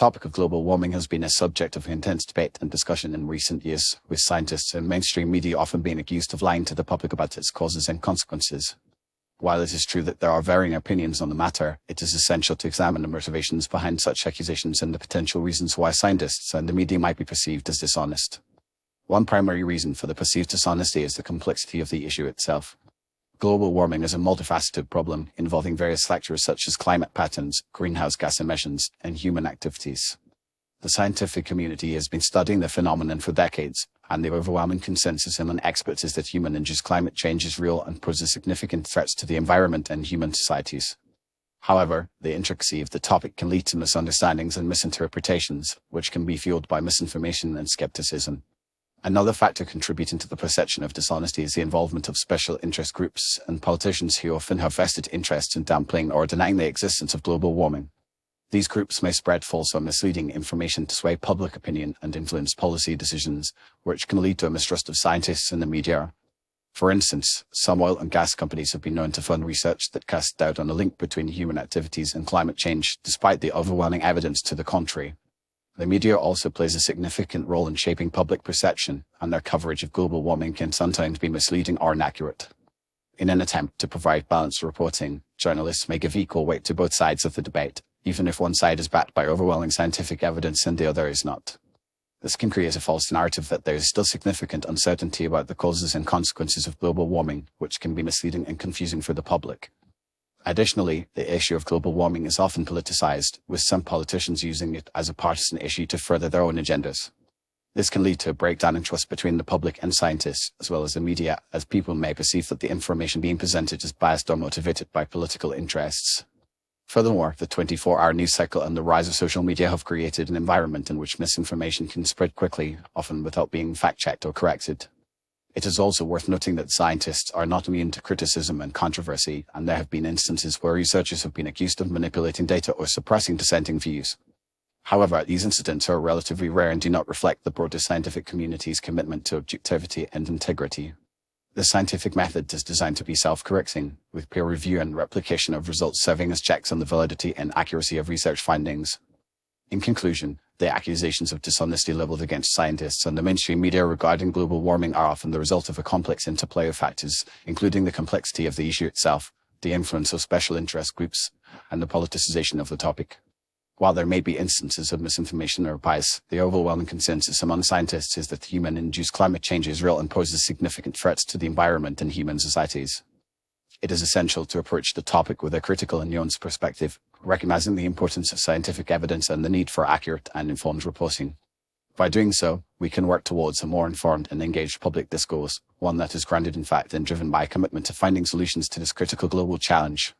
topic of global warming has been a subject of intense debate and discussion in recent years, with scientists and mainstream media often being accused of lying to the public about its causes and consequences. While it is true that there are varying opinions on the matter, it is essential to examine the motivations behind such accusations and the potential reasons why scientists and the media might be perceived as dishonest. One primary reason for the perceived dishonesty is the complexity of the issue itself. Global warming is a multifaceted problem involving various factors such as climate patterns, greenhouse gas emissions, and human activities. The scientific community has been studying the phenomenon for decades, and the overwhelming consensus among experts is that human-induced climate change is real and poses significant threats to the environment and human societies. However, the intricacy of the topic can lead to misunderstandings and misinterpretations, which can be fueled by misinformation and skepticism. Another factor contributing to the perception of dishonesty is the involvement of special interest groups and politicians who often have vested interests in downplaying or denying the existence of global warming. These groups may spread false or misleading information to sway public opinion and influence policy decisions, which can lead to a mistrust of scientists and the media. For instance, some oil and gas companies have been known to fund research that casts doubt on the link between human activities and climate change, despite the overwhelming evidence to the contrary. The media also plays a significant role in shaping public perception, and their coverage of global warming can sometimes be misleading or inaccurate. In an attempt to provide balanced reporting, journalists may give equal weight to both sides of the debate, even if one side is backed by overwhelming scientific evidence and the other is not. This can create a false narrative that there is still significant uncertainty about the causes and consequences of global warming, which can be misleading and confusing for the public. Additionally, the issue of global warming is often politicized, with some politicians using it as a partisan issue to further their own agendas. This can lead to a breakdown in trust between the public and scientists, as well as the media, as people may perceive that the information being presented is biased or motivated by political interests. Furthermore, the 24-hour news cycle and the rise of social media have created an environment in which misinformation can spread quickly, often without being fact-checked or corrected. It is also worth noting that scientists are not immune to criticism and controversy, and there have been instances where researchers have been accused of manipulating data or suppressing dissenting views. However, these incidents are relatively rare and do not reflect the broader scientific community's commitment to objectivity and integrity. The scientific method is designed to be self-correcting, with peer review and replication of results serving as checks on the validity and accuracy of research findings. In conclusion, the accusations of dishonesty leveled against scientists and the mainstream media regarding global warming are often the result of a complex interplay of factors, including the complexity of the issue itself, the influence of special interest groups, and the politicization of the topic. While there may be instances of misinformation or bias, the overwhelming consensus among scientists is that human-induced climate change is real and poses significant threats to the environment and human societies. It is essential to approach the topic with a critical and nuanced perspective, recognizing the importance of scientific evidence and the need for accurate and informed reporting. By doing so, we can work towards a more informed and engaged public discourse, one that is grounded in fact and driven by a commitment to finding solutions to this critical global challenge.